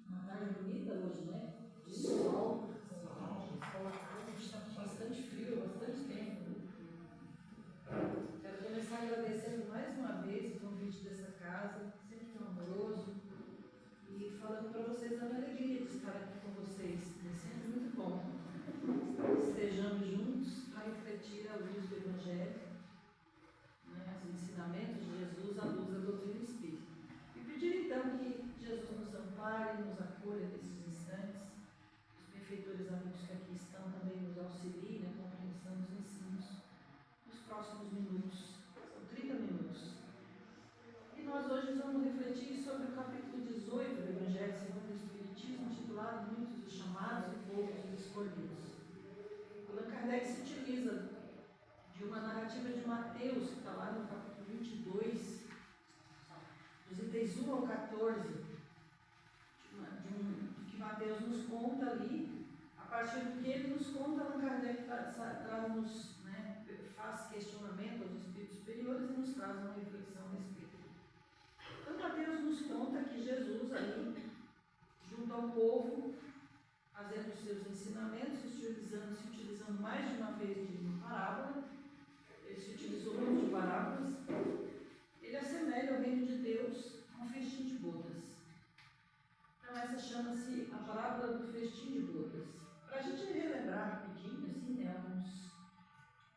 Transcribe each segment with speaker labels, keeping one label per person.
Speaker 1: Uma tarde bonita hoje, né? De sol, está bastante frio, bastante tempo. Quero começar agradecendo mais uma vez o convite dessa casa, sempre tão amoroso, e falando para vocês a minha alegria de estar aqui com vocês. É sempre muito bom estejamos juntos para refletir a luz do Evangelho, né, os ensinamentos de Jesus à luz da doutrina espírita. E pedir então que Jesus nos ampare, nos acolha nesses instantes, os benfeitores amigos que aqui estão também nos auxiliem na compreensão dos ensinos nos próximos minutos, são 30 minutos. E nós hoje vamos refletir sobre o capítulo 18 do Evangelho segundo o Espiritismo, intitulado Muitos os Chamados e Poucos os Escolhidos. Allan Kardec se utiliza de uma narrativa de Mateus, que está lá no capítulo 22, dos itens 1 ao 14, que Mateus nos conta ali, a partir do que ele nos conta, Allan Kardec traz-nos, né, faz questionamento aos espíritos superiores e nos traz uma reflexão a respeito. Então, Mateus nos conta que Jesus ali, junto ao povo, fazendo os seus ensinamentos, se utilizando mais de uma vez de uma parábola, ele se utilizou muito de parábolas, ele assemelha o reino de Deus a um festim de bodas. Então essa chama-se a parábola do festim de bodas. Para a gente relembrar rapidinho, assim, né, alguns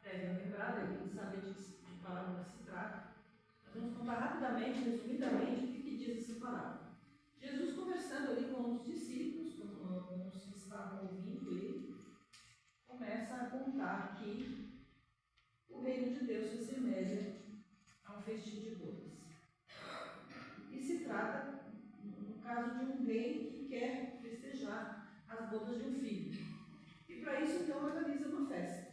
Speaker 1: devem lembrar, devem saber de que parábola se trata. Nós vamos contar rapidamente, resumidamente, o que diz essa parábola. Jesus conversando ali com os discípulos, com os que estavam ouvindo ele, começa a contar que o reino de Deus se assemelha a um festim de bodas. E se trata, no caso, de um rei que quer festejar as bodas de um filho. E para isso, então, organiza uma festa.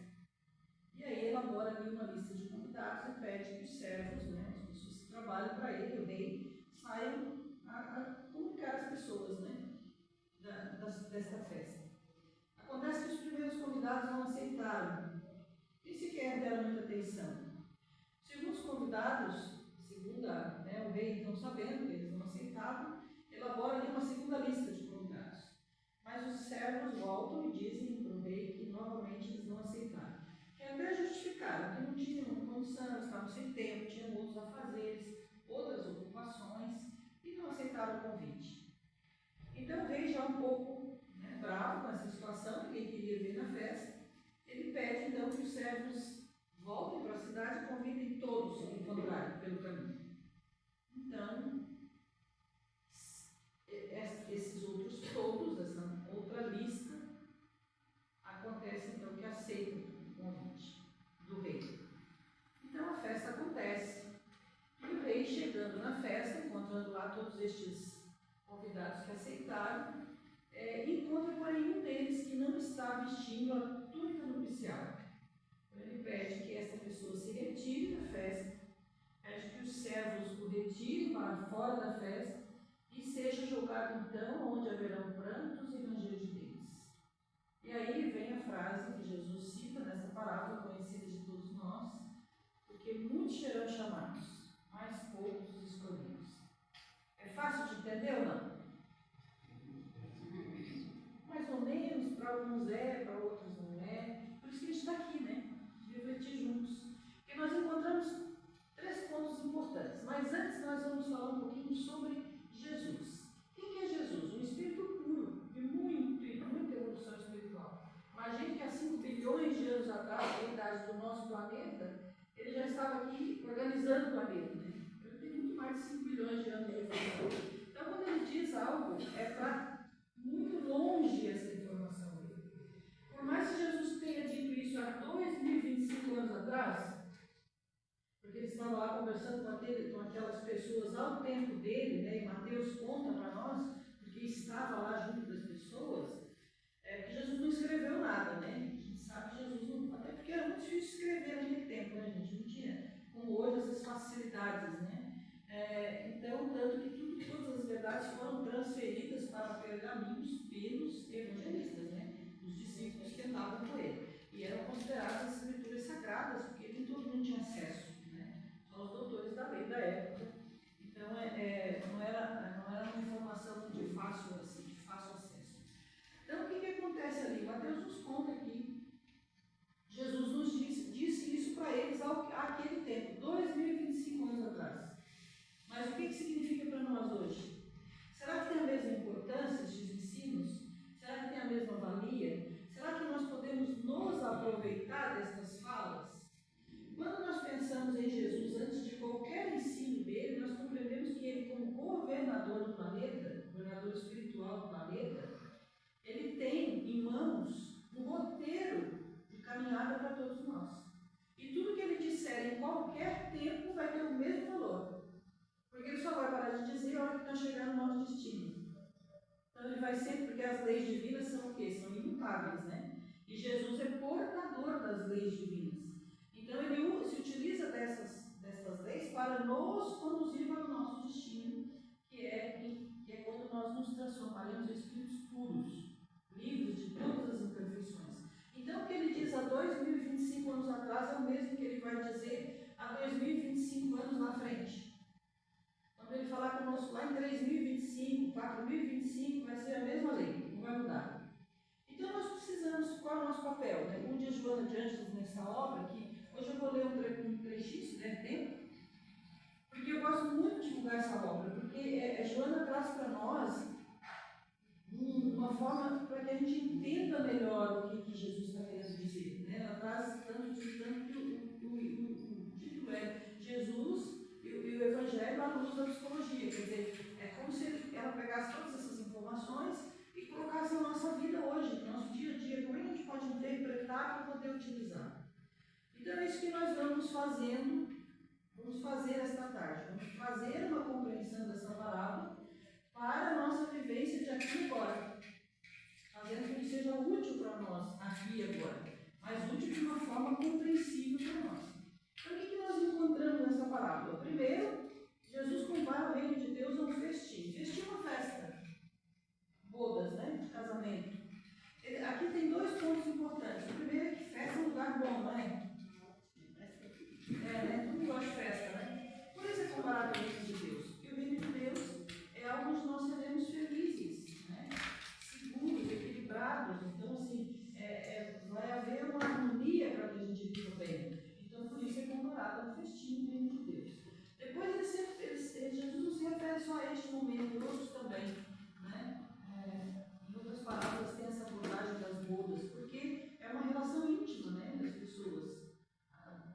Speaker 1: E aí elabora ali uma lista de convidados e pede que os servos, né, as pessoas que trabalham para ele, o rei, saiam a comunicar as pessoas, né, desta festa. Acontece que os primeiros convidados não aceitaram e sequer deram muita atenção. Segundo os convidados, o rei, então, sabendo que eles não aceitavam, elabora ali uma segunda lista de convidados. Mas os servos voltam e dizem para o rei que novamente eles não aceitaram. Que até justificaram que não tinham condição, estavam sem tempo, tinham outros afazeres, outras ocupações, e não aceitaram o convite. Então o rei, já um pouco, né, bravo com essa situação, ninguém queria ver na festa, ele pede então que os servos voltem para a cidade e convidem todos que encontrarem pelo caminho. Então, esses outros todos, essa outra lista, acontece então que aceitam o convite do rei. Então a festa acontece. E o rei, chegando na festa, encontrando lá todos estes convidados que aceitaram, encontra, porém, um deles que não está vestindo a túnica nupcial. Ele pede que essa pessoa se retire da festa, pede que os servos o retirem para fora da festa e seja jogado então onde haverão prantos e ranger de dentes. E aí vem a frase que Jesus cita nessa parábola conhecida de todos nós, porque muitos serão chamados, mas poucos os escolhidos. É fácil de entender ou não? Mais ou menos, para alguns para outros não é. Por isso que a gente está aqui, né? De refletir juntos. Porque nós encontramos 3 pontos importantes. Mas antes nós vamos falar um pouquinho sobre Jesus. Quem é Jesus? Um espírito puro, de muita evolução espiritual. Imagine que há 5 bilhões de anos atrás, na idade do nosso planeta, ele já estava aqui organizando o planeta, né? Ele tem muito mais de 5 bilhões de anos de evolução. Então, quando ele diz algo, é para muito longe essa informação dele. Por mais que Jesus tenha dito isso há 2025 anos atrás, porque ele estava lá conversando com aquelas pessoas ao tempo dele, né? E Mateus conta para nós, porque estava lá junto das pessoas, porque Jesus não escreveu nada, né? A gente sabe que Jesus não, até porque era muito difícil escrever naquele tempo, né, gente? Não tinha, como hoje, essas facilidades, né? Então, tanto que todas as verdades foram transferidas para pergaminhos pelos evangelistas, né? Os discípulos que andavam com ele. E eram consideradas escrituras sagradas, porque nem todo mundo tinha acesso, né? Só os doutores da lei da época. Então, para de dizer a hora que está chegando o nosso destino. Então ele vai sempre, porque as leis divinas são o quê? São imutáveis, né? E Jesus é portador das leis divinas. Então ele se utiliza dessas leis para nos conduzir para o nosso destino, que é quando nós nos transformaremos em espíritos puros, livres de todas as imperfeições. Então o que ele diz há 2025 anos atrás é o mesmo que ele vai dizer há 2025 anos na frente. Quando ele falar conosco lá em 3025, 4025, vai ser a mesma lei, não vai mudar. Então nós precisamos, qual é o nosso papel? Né? Um dia Joana de Ângeles nessa obra, que hoje eu vou ler um trechinho, se der tempo, porque eu gosto muito de divulgar essa obra, porque Joana traz para nós uma forma para que a gente entenda melhor o que Jesus está querendo dizer. Né? Ela traz tanto que o título é Jesus e o Evangelho à luz da psicologia. Quer dizer, é como se ela pegasse todas essas informações e colocasse na nossa vida hoje, no nosso dia a dia, como é que a gente pode interpretar para poder utilizar. Então é isso que nós vamos fazer esta tarde. Vamos fazer uma compreensão dessa palavra para a nossa vivência de aqui e agora, fazendo com que seja útil para nós aqui e agora, mas útil de uma forma compreensível para nós. Então, o que nós encontramos nessa parábola? Primeiro, Jesus compara o reino de Deus a um festim. Festim é uma festa, bodas, né, de casamento. Aqui tem dois pontos importantes. O primeiro é que festa é um lugar bom, não é? Né? Todo mundo gosta de festa, né? Por isso é comparado ao reino de Deus. E o reino de Deus é algo onde nós seremos felizes, né? Seguros, equilibrados. Então, assim, vai haver uma harmonia para que a gente viva bem. Então, por isso é comparado ao festim do reino de Deus. Depois, Jesus não se refere só a este momento, outros também, né? Em outras palavras, tem essa abordagem das bodas, porque é uma relação íntima, né, das pessoas.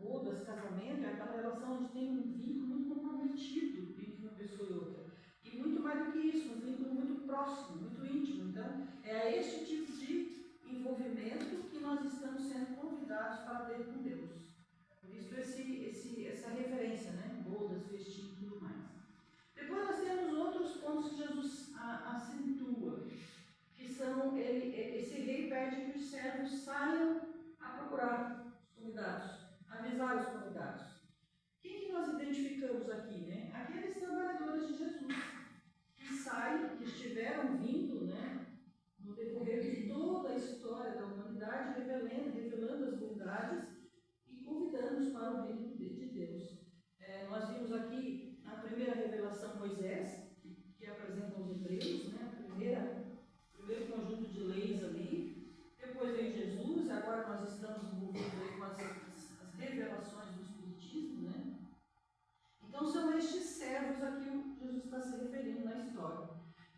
Speaker 1: Bodas, casamento, é aquela relação onde tem um vínculo muito comprometido entre uma pessoa e outra. E muito mais do que isso, um vínculo muito próximo, muito íntimo. Então, é este tipo de envolvimento que nós estamos sendo convidados para ter com Deus. Por isso, essa referência, né? Bodas, festim e tudo mais. Depois, nós temos outros pontos que Jesus acentua, que são, esse rei pede que os servos saiam a procurar os convidados, avisar os convidados. Quem que nós identificamos aqui, né? Aqueles trabalhadores de Jesus que saem, que estiveram vindo, né, no decorrer de toda a história da humanidade, revelando as bondades e convidando-os para o reino de Deus. Nós vimos aqui a primeira revelação Moisés, que apresenta os hebreus, né, o primeiro conjunto de leis ali. Depois veio Jesus, agora nós estamos envolvidos com as revelações do Espiritismo, né? Então são estes servos a que Jesus está se referindo na história.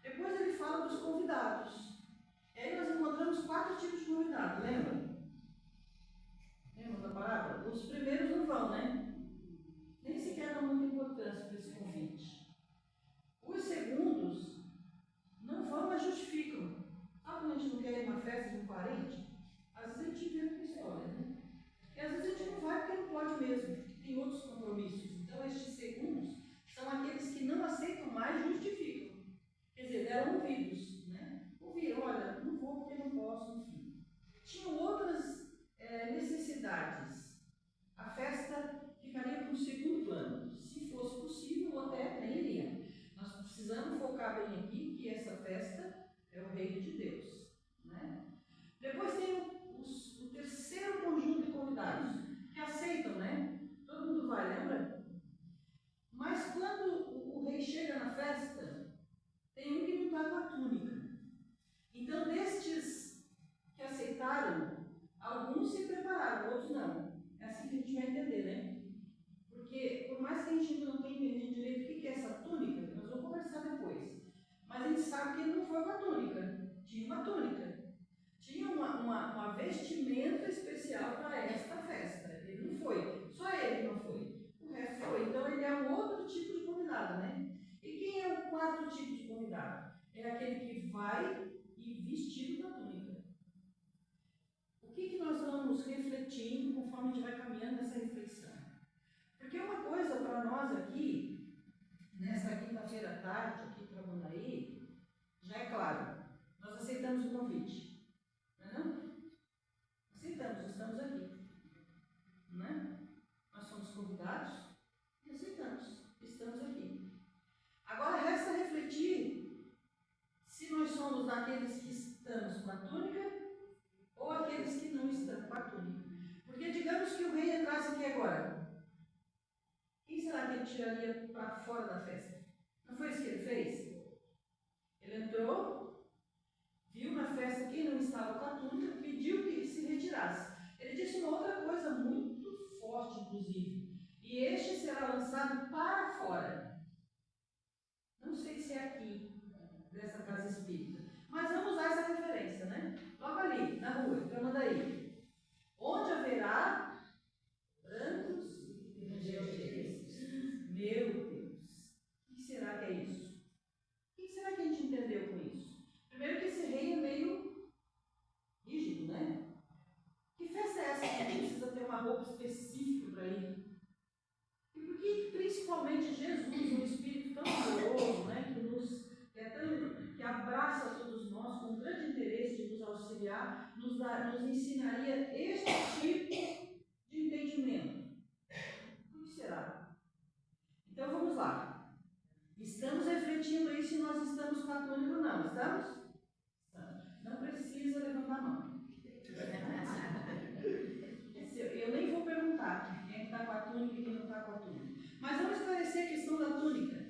Speaker 1: Depois ele fala dos convidados. E aí nós encontramos 4 tipos de convidados, lembra? Lembra da parábola? Os primeiros não vão, né? Nem sequer dão muita importância para esse convite. Os segundos não vão, mas justificam. Sabe quando a gente não quer ir numa festa de um parente? Às vezes a gente vê na história, né? E às vezes a gente não vai porque não pode mesmo. Tem outros compromissos. Então estes segundos são aqueles que não aceitam mais e justificam. Quer dizer, deram ouvidos, né? Ouviram, olha, não vou porque não posso, enfim. Tinham outras necessidades. A festa ficaria para um segundo plano. Se fosse possível, ou até nem iria. Nós precisamos focar bem aqui que essa festa é o reino de Deus, né? Depois tem o terceiro conjunto de convidados, que aceitam, né? Todo mundo vai, lembra? Mas quando o rei chega na festa, tem um que não está com a túnica. Então, destes que aceitaram, alguns se prepararam, outros não. É assim que a gente vai entender, né? Porque, por mais que a gente não tenha entendido direito o que é essa túnica, nós vamos conversar depois. Mas a gente sabe que ele não foi com a túnica. Tinha uma túnica. Tinha uma vestimenta especial para esta festa. Ele não foi. Só ele não foi. O resto foi. Então, ele é um outro tipo de convidado, né? E quem é o quarto tipo de convidado? É aquele que vai e vestido da túnica. O que nós vamos refletindo conforme a gente vai caminhando nessa reflexão? Porque uma coisa para nós aqui, nesta quinta-feira à tarde, aqui para Tramandaí, já é claro, nós aceitamos o convite, não é não? Aceitamos, estamos aqui, não é? Nós somos convidados e aceitamos, estamos aqui. Agora resta refletir se nós somos daqueles que estamos com a túnica ou aqueles que não estão com a túnica. Porque digamos que o rei entrasse aqui agora. Quem será que ele tiraria para fora da festa? Não foi isso que ele fez? Ele entrou, viu na festa quem não estava com a túnica, pediu que se retirasse. Ele disse uma outra coisa muito forte, inclusive. E este será lançado para fora. Não sei se é aqui, dessa casa espírita. Mas vamos usar essa referência, né? Logo ali, na rua, Tramandaí. Onde haverá brancos e rangedores. Meu Deus! O que será que é isso? O que será que a gente entendeu com isso? Primeiro que esse rei é meio rígido, né? Que festa é essa que a gente precisa ter uma roupa específica para ir? E por que principalmente Jesus, um Espírito tão amoroso, né? Que abraça todos nós com grande interesse de nos auxiliar, nos ensinaria este tipo de entendimento? O que será? Então vamos lá. Estamos refletindo aí se nós estamos com a túnica ou não. Estamos? Não precisa levantar a mão. Eu nem vou perguntar quem é que está com a túnica e quem não está com a túnica. Mas vamos esclarecer a questão da túnica.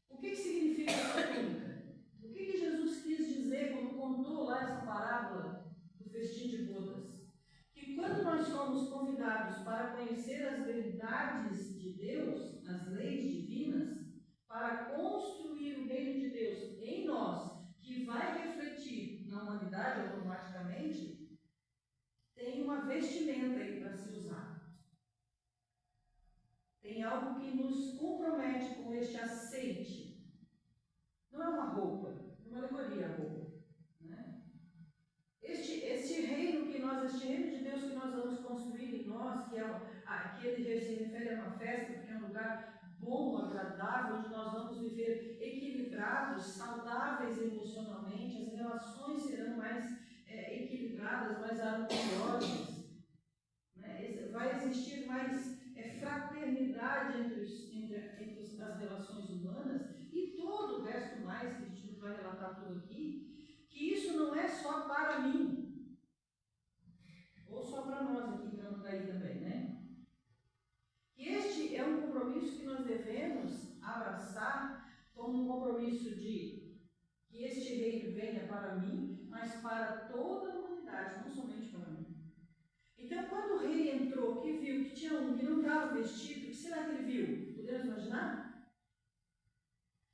Speaker 1: O que significa essa túnica? O que Jesus quis dizer quando contou lá essa parábola do festim de bodas? Que quando nós somos convidados para conhecer as verdades de Deus, as leis divinas, para construir o reino de Deus em nós, que vai refletir na humanidade automaticamente, tem uma vestimenta aí para se usar. Tem algo que nos compromete com este aceite. Não é uma roupa, é uma alegoria a roupa. Né? Este reino de Deus que nós vamos construir em nós, que ele se refere a uma festa, porque é um lugar bom, agradável, onde nós vamos viver equilibrados, saudáveis emocionalmente, as relações serão mais equilibradas, mais harmoniosas. Né? Vai existir mais fraternidade entre as relações humanas e todo o resto mais, que a gente não vai relatar tudo aqui, que isso não é só para mim, ou só para nós aqui em Tramandaí também, né? Que este é um compromisso que nós devemos abraçar como um compromisso de que este reino venha para mim, mas para toda a humanidade, não somente para mim. Então, quando o rei entrou, que viu que tinha um que não estava vestido, o que será que ele viu? Podemos imaginar?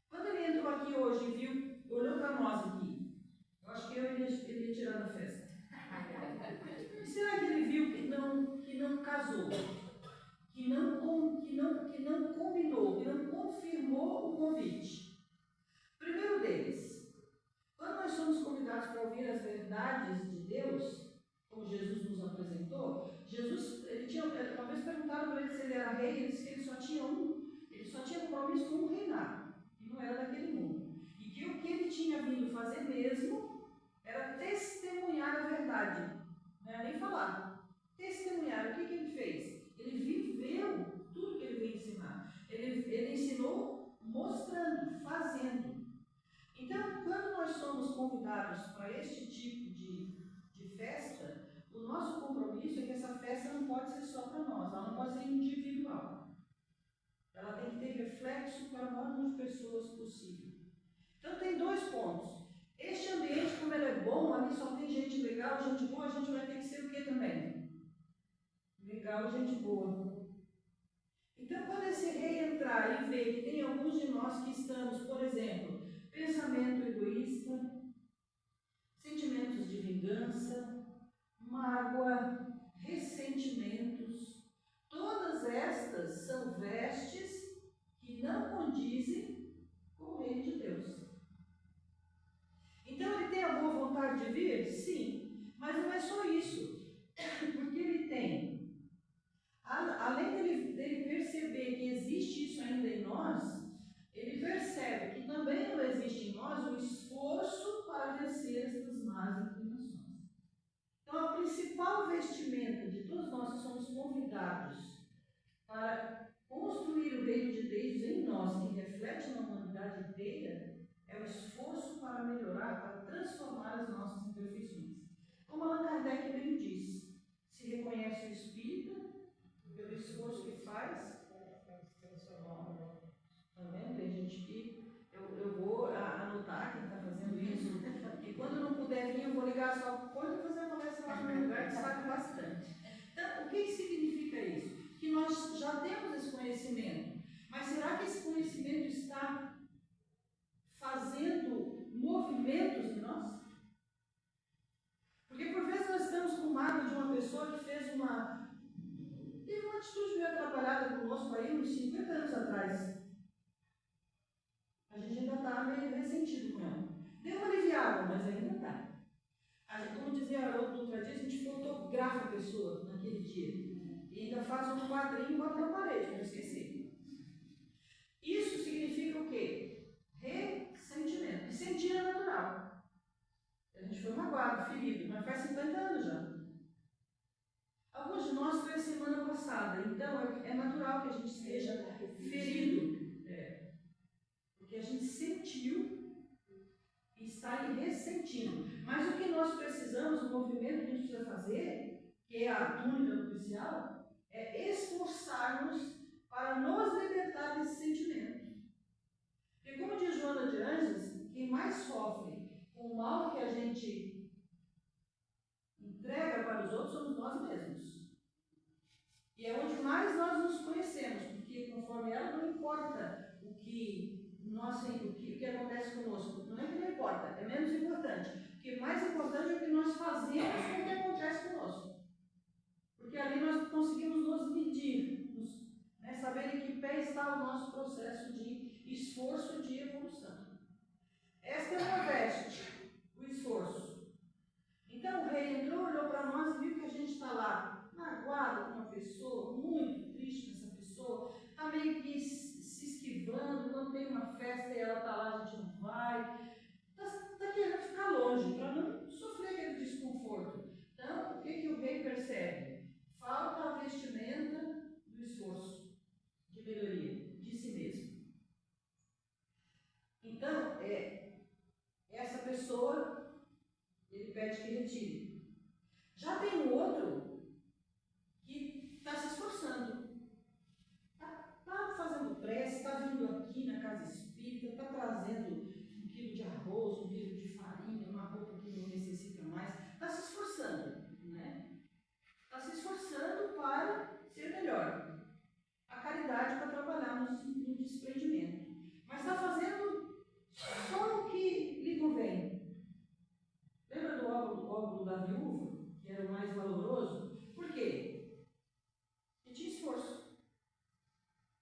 Speaker 1: Quando ele entrou aqui hoje e viu, olhou para nós aqui, eu acho que ele ia tirar da festa. O que será que ele viu que não casou? Que não combinou, que não confirmou o convite? Primeiro deles, quando nós somos convidados para ouvir as verdades de Deus, como Jesus nos apresentou, uma vez perguntaram para ele se ele era rei, ele disse que ele só tinha compromisso com um reinado, e não era daquele mundo. E que o que ele tinha vindo fazer mesmo era testemunhar a verdade, não era nem falar. Testemunhar, o que ele fez? Ele viveu tudo que ele veio ensinar. Ele ensinou mostrando, fazendo. Então, quando nós somos convidados para este tipo de festa, o nosso compromisso é que essa festa não pode ser só para nós, ela não pode ser individual. Ela tem que ter reflexo para o maior número de pessoas possível. Então tem dois pontos. Este ambiente, como ele é bom, ali só tem gente legal, gente boa, a gente vai ter que ser o que também? Legal e gente boa. Então, quando esse rei entrar e ver que tem alguns de nós que estamos, por exemplo, pensamento egoísta, sentimentos de vingança, mágoa, ressentimentos, todas estas são vestes que não condizem com o reino de Deus. Então ele tem a boa vontade de vir? Sim, mas não é só isso, porque ele tem, além dele perceber que existe isso ainda reflete na humanidade inteira é o esforço para melhorar, para transformar as nossas imperfeições. Como Allan Kardec bem diz, se reconhece o espírita pelo esforço que faz. Tá vendo? Tem gente que eu vou anotar quem está fazendo isso, e quando não puder vir, eu vou ligar só quando fazer a palestra lá no meu lugar, que sabe bastante. Então, o que significa isso? Que nós já temos esse conhecimento, mas será que esse conhecimento está fazendo movimentos em nós? Porque por vezes nós estamos com mágoa de uma pessoa que teve uma atitude meio atrapalhada conosco aí uns 50 anos atrás. A gente ainda está meio ressentido com ela. Deu uma aliviada, mas ainda está. Como dizia a outra dia, a gente fotografa a pessoa naquele dia. E ainda faz um quadrinho e bota na parede, para não esquecer. Isso significa o quê? Ressentimento. E sentir é natural. A gente foi magoado, ferido, mas faz 50 anos já. Alguns de nós foi a semana passada, então é natural que a gente esteja ferido. Porque a gente sentiu e está ressentindo. Mas o que nós precisamos, o movimento que a gente precisa fazer, que é a túnica nupcial, é esforçar-nos para nos libertar desse sentimento. Porque como diz Joana de Ângeles, quem mais sofre com o mal que a gente entrega para os outros somos nós mesmos. E é onde mais nós nos conhecemos, porque conforme ela não importa o que acontece conosco, não é que não importa, é menos importante. O que é mais importante é o que nós fazemos com o que acontece conosco. Porque ali nós conseguimos nos medir, saber em que pé está o nosso processo de esforço de evolução. Esta é uma veste, o esforço. Então o rei entrou, olhou para nós e viu que a gente está lá, magoado com uma pessoa, muito triste com essa pessoa, está meio que se esquivando, quando tem uma festa e ela está lá, a gente não vai. Está querendo ficar longe, para não sofrer aquele desconforto. Então, o que o rei percebe? Falta a vestimenta do esforço de melhoria de si mesmo. Então, essa pessoa, ele pede que retire. Já tem um outro que está se esforçando. Está fazendo prece, está vindo aqui na casa espírita, está trazendo 1 quilo de arroz, 1 quilo de farinha, uma roupa que não necessita mais. Está se esforçando, né? Está se esforçando para ser melhor. A caridade para trabalhar no desprendimento. Mas está fazendo só o que lhe convém. Lembra do óbolo da viúva, que era o mais valoroso? Por quê? Porque tinha esforço.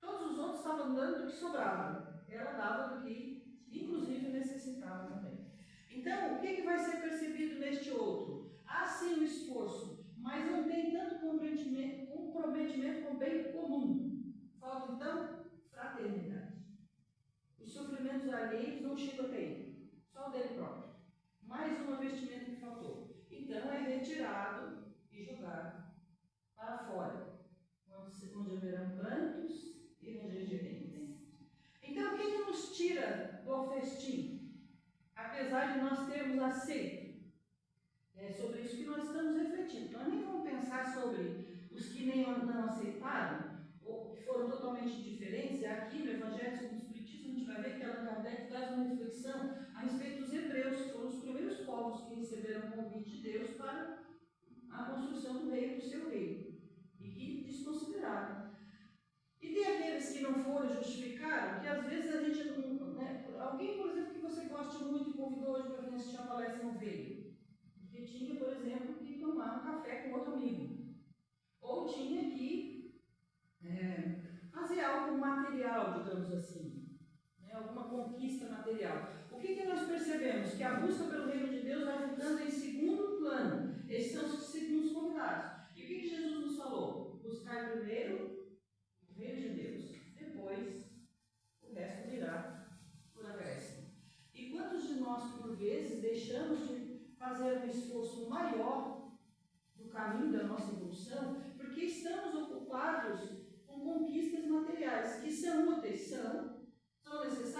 Speaker 1: Todos os outros estavam dando do que sobrava. Ela dava do que, inclusive, necessitava também. Então, o que vai ser percebido neste outro? Há sim o esforço, mas não tem tanto comprometimento com o bem comum. Falta, então, fraternidade. Os sofrimentos alheios não chegam até ele, só o dele próprio. Mais uma vestimenta que faltou. Então, é retirado e jogado para fora, onde haverão prantos e rangeres. Então, o que nos tira do festim? Apesar de nós termos aceito, é sobre isso que nós estamos refletindo. Nós nem vamos pensar sobre os que nem não aceitaram, ou que foram totalmente diferentes. Aqui no Evangelho segundo o Espiritismo, a gente vai ver que Allan Kardec traz uma reflexão a respeito dos hebreus, que foram os primeiros povos que receberam o convite de Deus para a construção do reino, do seu reino, e que desconsideraram. E tem aqueles que não foram, justificaram, que às vezes a gente não. Né, alguém, por exemplo, que você gosta muito e convidou hoje para vir assistir a palestra não veio. Porque tinha, por exemplo, que tomar um café com outro amigo. Ou tinha que fazer algo material, digamos assim. Né, alguma conquista material. O que nós percebemos? Que a busca pelo reino de Deus vai ficando em segundo plano. Esses são os segundos convidados. E o que Jesus nos falou? Buscar primeiro o reino de Deus, depois o resto virá por acréscimo. E quantos de nós, por vezes, deixamos de fazer um esforço maior no caminho da nossa evolução, porque estamos ocupados com conquistas materiais, que são úteis, são necessárias,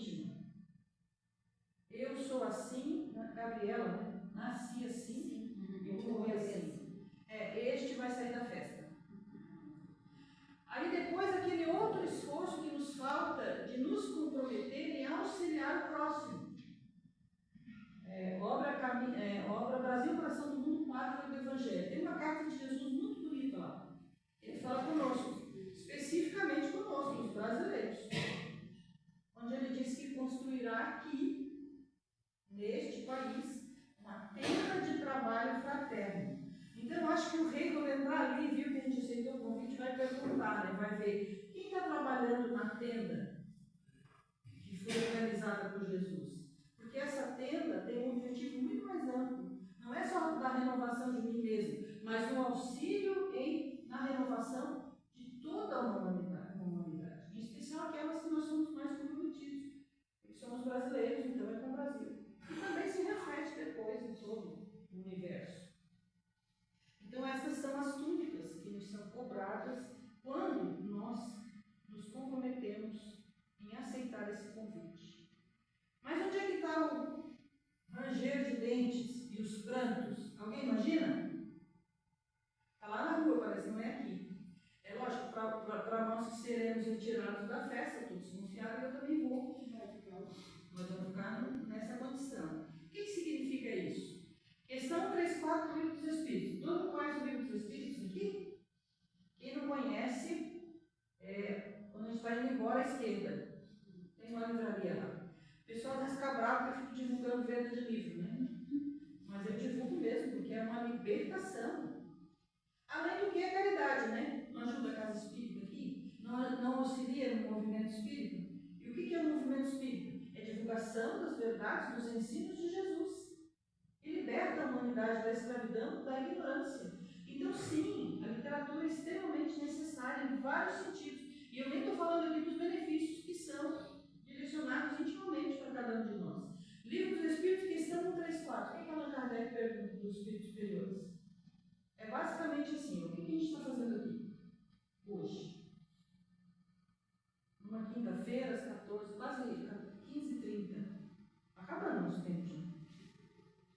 Speaker 1: íntima. Eu sou assim, Gabriela, né? Nasci assim, eu morri assim. Este vai sair da festa. Aí depois aquele outro esforço que nos falta de nos comprometer em auxiliar o próximo. Obra Brasil, Coração do Mundo, Pátria do Evangelho. Tem uma carta de Jesus muito bonita lá. Ele fala conosco, especificamente conosco, os brasileiros. Onde ele diz que construirá aqui, neste país, uma tenda de trabalho fraterno. Então, eu acho que o rei, quando entrar ali, viu que a gente aceitou o convite, vai perguntar, né? Vai ver quem está trabalhando na tenda que foi organizada por Jesus. Porque essa tenda tem um objetivo muito mais amplo. Não é só da renovação de mim mesmo, mas um auxílio na renovação de toda a humanidade. Em especial aquelas que nós somos mais comprometidos. Porque somos brasileiros, então é com o Brasil. E também se reflete depois em todo o universo. Então essas são as túnicas que nos são cobradas quando nós nos comprometemos em aceitar esse convite. Mas onde é que está o ranger de dentes e os prantos? Alguém imagina? Está lá na rua, parece, não é aqui. É lógico, para nós que seremos retirados da festa, todos confiaram, eu também vou. Nós vamos ficar nessa condição. O que significa isso? Questão 3.4 do Livro dos Espíritos. Todo mundo conhece o Livro dos Espíritos aqui? Quem não conhece, quando a gente está indo embora à esquerda, tem uma livraria lá. O pessoal às vezes fica bravo que eu fico divulgando venda de livro, né? Mas eu divulgo mesmo, porque é uma libertação. Além do que é caridade, né? Não ajuda a casa espírita aqui, não auxilia no movimento espírita. E o que é o movimento espírita? É divulgação das verdades, dos ensinos de Jesus. E liberta a humanidade da escravidão, da ignorância. Então, sim, a literatura é extremamente necessária em vários sentidos. E eu nem estou falando aqui dos benefícios que são direcionados intimamente para cada um de nós. Livro dos Espíritos, questão 134. O que Allan Kardec pergunta dos espíritos superiores? É basicamente assim: o que a gente está fazendo aqui hoje? Numa quinta-feira, às 14, quase 15h30. Acabando o nosso tempo já. O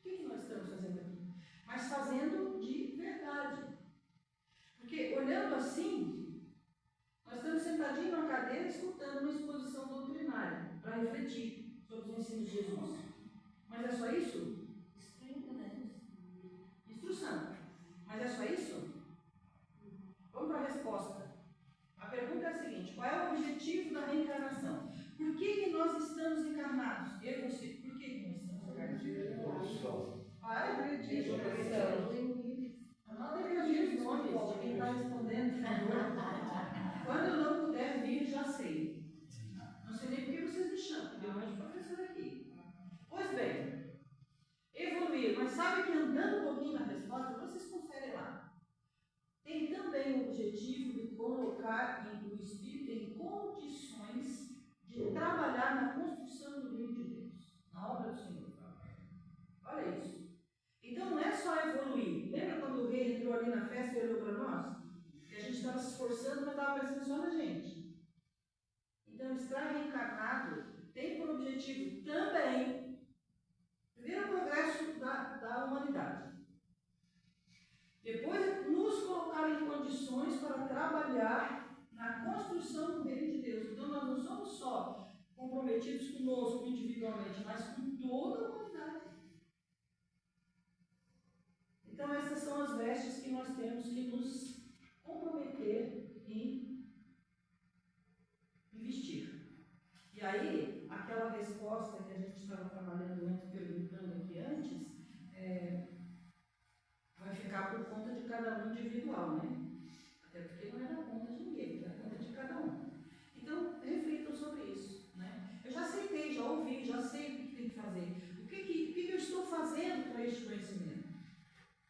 Speaker 1: que nós estamos fazendo aqui? Mas fazendo de verdade. Porque olhando assim, nós estamos sentadinhos numa cadeira escutando uma exposição doutrinária para refletir sobre os ensinos de Jesus. Mas é só isso? Instrução. Mas é só isso? Vamos para a resposta. A pergunta é a seguinte: qual é o objetivo da reencarnação? Por que nós estamos encarnados? Eu e você. Por que nós estamos encarnados? Acredito. Anota aqui os nomes de quem está respondendo, por favor. Quando eu não puder vir, já sei. Não sei nem por que vocês me chamam, porque eu não sou professor aqui. Pois bem, evoluir. Mas sabe que andando um pouquinho na resposta, vocês conferem lá. Tem também o objetivo de colocar o espírito em condições de trabalhar na construção do reino de Deus, na obra do Senhor. Olha isso. Então não é só evoluir. Lembra quando o rei entrou ali na festa e olhou para nós? Que a gente estava se esforçando, mas estava pensando só na gente. Então estar reencarnado tem por objetivo também, primeiro, o progresso da humanidade. Depois, nos colocar em condições para trabalhar na construção do reino de Deus. Então nós não somos só comprometidos conosco individualmente, mas com toda a humanidade. Então essas são as vestes que nós temos que nos comprometer em vestir. E aí, aquela resposta que a gente estava trabalhando antes, perguntando aqui antes, vai ficar por conta de cada um individual, né? Até porque não é da conta de ninguém, é da conta de cada um. Então, reflitam sobre isso, né? Eu já aceitei, já ouvi, já sei o que tem que fazer. O que eu estou fazendo para este conhecimento?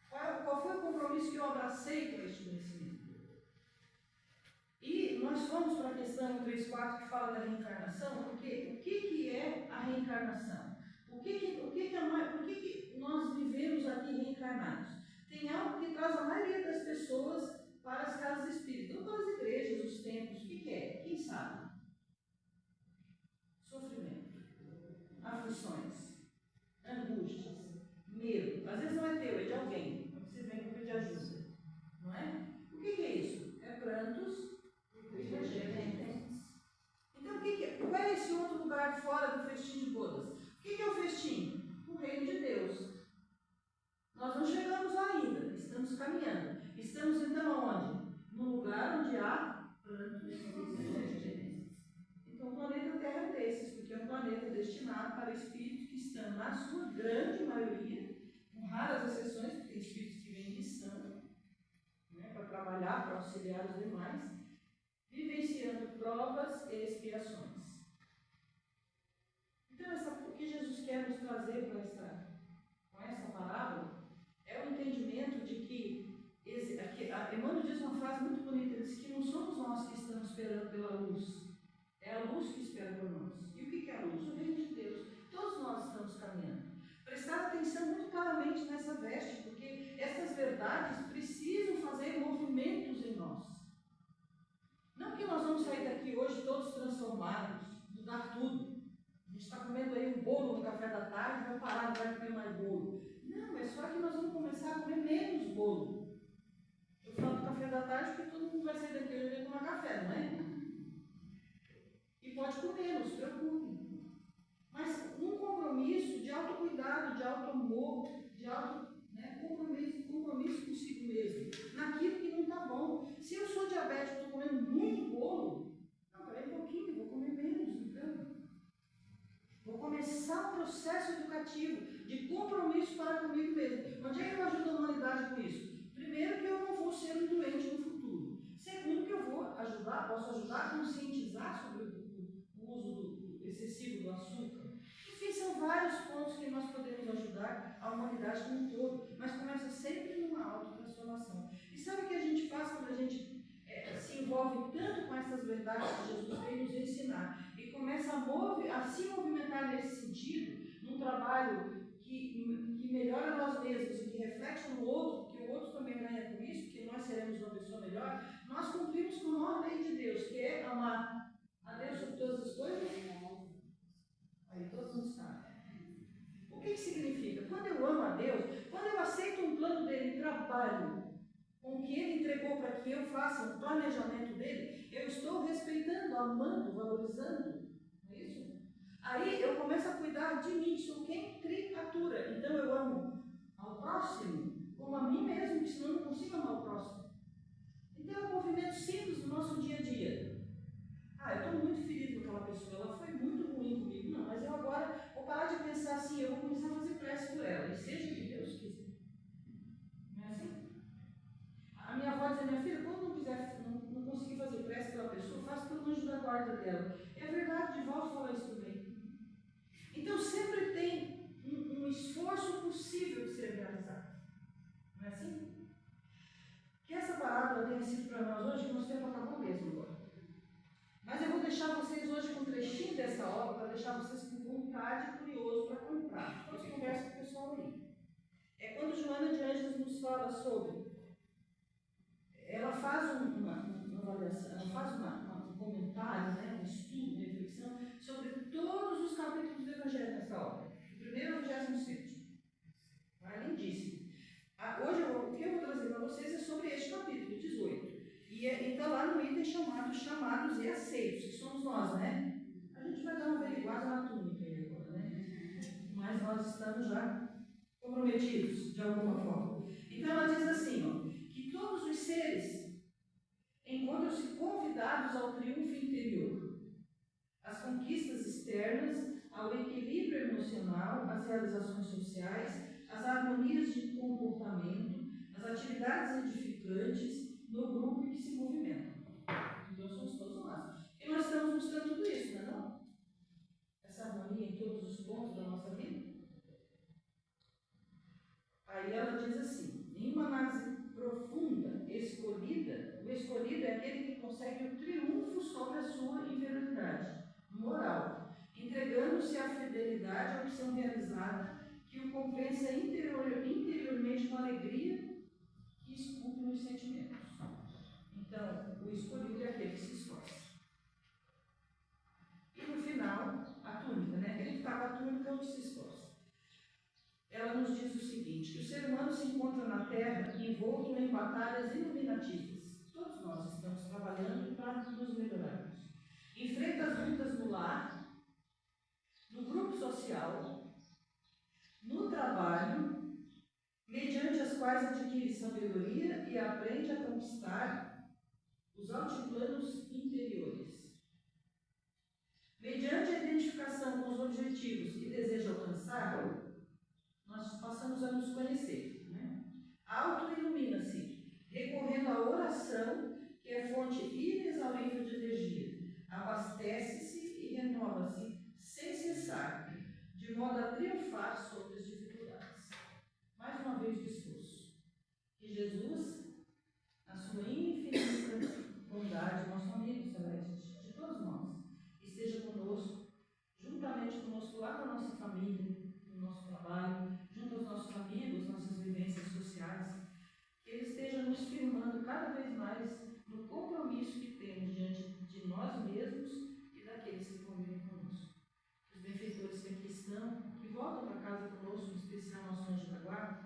Speaker 1: Qual foi o compromisso que eu abracei para este conhecimento? E nós fomos para a questão 3.4 que fala da reencarnação, porque o que é a reencarnação? Por que nós vivemos aqui reencarnados? Tem algo que traz a maioria das pessoas para as casas espíritas, ou para as igrejas, os templos, o que é? Quem sabe? Sofrimento. há prantos. Então, o planeta Terra é desses, porque é um planeta destinado para espíritos que estão, na sua grande maioria, com raras exceções, porque tem espíritos que vêm em missão, né, para trabalhar, para auxiliar os demais, vivenciando provas e expiações. Então, o que Jesus quer nos trazer com essa parábola é o entendimento de que Emmanuel diz uma frase muito bonita, ele diz que não somos nós que estamos esperando pela luz, é a luz que espera por nós. E o que é a luz? O reino de Deus. Todos nós estamos caminhando. Prestar atenção muito claramente nessa veste, porque essas verdades precisam fazer movimentos em nós. Não que nós vamos sair daqui hoje todos transformados, mudar tudo. A gente está comendo aí um bolo no café da tarde, vai parar, não vai comer mais bolo. Não, é só que nós vamos começar a comer menos bolo. Eu falo do café da tarde porque todo mundo vai sair daqui hoje e vai tomar café, não é? E pode comer, não se preocupe. Mas num compromisso de autocuidado, de auto-amor, de compromisso consigo mesmo, naquilo que não está bom. Se eu sou diabético e estou comendo muito bolo, não, peraí um pouquinho, vou comer menos, então. Vou começar um processo educativo de compromisso para comigo mesmo. Onde é que eu ajudo a humanidade com isso? Primeiro, que eu não vou ser um doente no futuro. Segundo, que eu vou posso ajudar a conscientizar sobre o uso excessivo do açúcar. Enfim, são vários pontos que nós podemos ajudar a humanidade como um todo, mas começa sempre numa autotransformação. E sabe o que a gente faz quando a gente se envolve tanto com essas verdades que Jesus veio nos ensinar e começa a se movimentar nesse sentido, num trabalho que melhora nós mesmos e que reflete no outro, que o outro também ganha com isso, que nós seremos uma pessoa melhor, nós cumprimos com a maior lei de Deus, que é amar a Deus sobre todas as coisas. Aí todo mundo sabe. O que significa? Quando eu amo a Deus, quando eu aceito um plano dele, trabalho com o que ele entregou para que eu faça um planejamento dele, eu estou respeitando, amando, valorizando. Não é isso? Aí eu começo a cuidar de mim, sou quem criatura. Então eu amo ao próximo como a mim mesmo, porque senão eu não consigo amar o próximo. Então é um movimento simples do nosso dia a dia. Eu estou muito ferido com aquela pessoa, ela foi muito ruim comigo. Não, mas eu agora vou parar de pensar assim, eu vou começar a fazer prece por ela, e seja o que Deus quiser. Não é assim? A minha avó dizia, minha filha, quando não conseguir fazer prece pela pessoa, faça pelo anjo da guarda dela. É verdade, Divaldo fala isso também. Então sempre tem um esforço possível de ser realizado. Não é assim? Que essa parábola tenha sido para nós hoje, que nosso tempo acabou mesmo agora. Mas eu vou deixar vocês hoje com um trechinho dessa obra, para deixar vocês com vontade e curioso para comprar. Depois conversa com o pessoal aí. É quando Joana de Ângeles nos fala sobre. Ela faz uma avaliação, ela faz um comentário, né, um estudo, uma reflexão sobre todos os capítulos do Evangelho nessa obra. O primeiro ao 26º. É lindíssimo. Hoje o que eu vou trazer para vocês é sobre este capítulo, 18. E está lá no item chamado chamados e aceitos, que somos nós, né? A gente vai dar uma averiguada na túnica aí agora, né? Mas nós estamos já comprometidos, de alguma forma. Então ela diz assim, que todos os seres encontram-se convidados ao triunfo interior, às conquistas externas, ao equilíbrio emocional, às realizações sociais, às harmonias de comportamento, às atividades edificantes, no grupo em que se movimenta. Então somos todos nós. E nós estamos mostrando tudo isso, não é não? Essa harmonia em todos os pontos da nossa vida. Aí ela diz assim, em uma análise profunda, escolhida, o escolhido é aquele que consegue o triunfo sobre a sua inferioridade moral, entregando-se à fidelidade à missão realizada, que o compensa interiormente com alegria que esculpe nos sentimentos. Então, o escolhido é aquele que se esforça. E no final, a túnica, né? Aquele que está com a túnica é o que se esforça. Ela nos diz o seguinte, que o ser humano se encontra na Terra envolto em batalhas iluminativas. Todos nós estamos trabalhando para nos melhorarmos. Enfrenta as lutas no lar, no grupo social, no trabalho, mediante as quais adquire sabedoria e aprende a conquistar os altiplanos interiores. Mediante a identificação com os objetivos que deseja alcançar, nós passamos a nos conhecer. Né? Auto-ilumina-se, recorrendo à oração, que é fonte inexaurível de energia. Abastece-se e renova-se sem cessar, de modo a triunfar sobre as dificuldades. Mais uma vez discurso. Que Jesus, na sua infinita bondade, nosso amigo celeste, de todos nós, esteja conosco, juntamente conosco lá na nossa família, no nosso trabalho, junto aos nossos amigos, nossas vivências sociais, que Ele esteja nos firmando cada vez mais no compromisso que temos diante de nós mesmos e daqueles que convivem conosco. Os benfeitores que aqui estão, que voltam para casa conosco, em especial nosso anjo da guarda,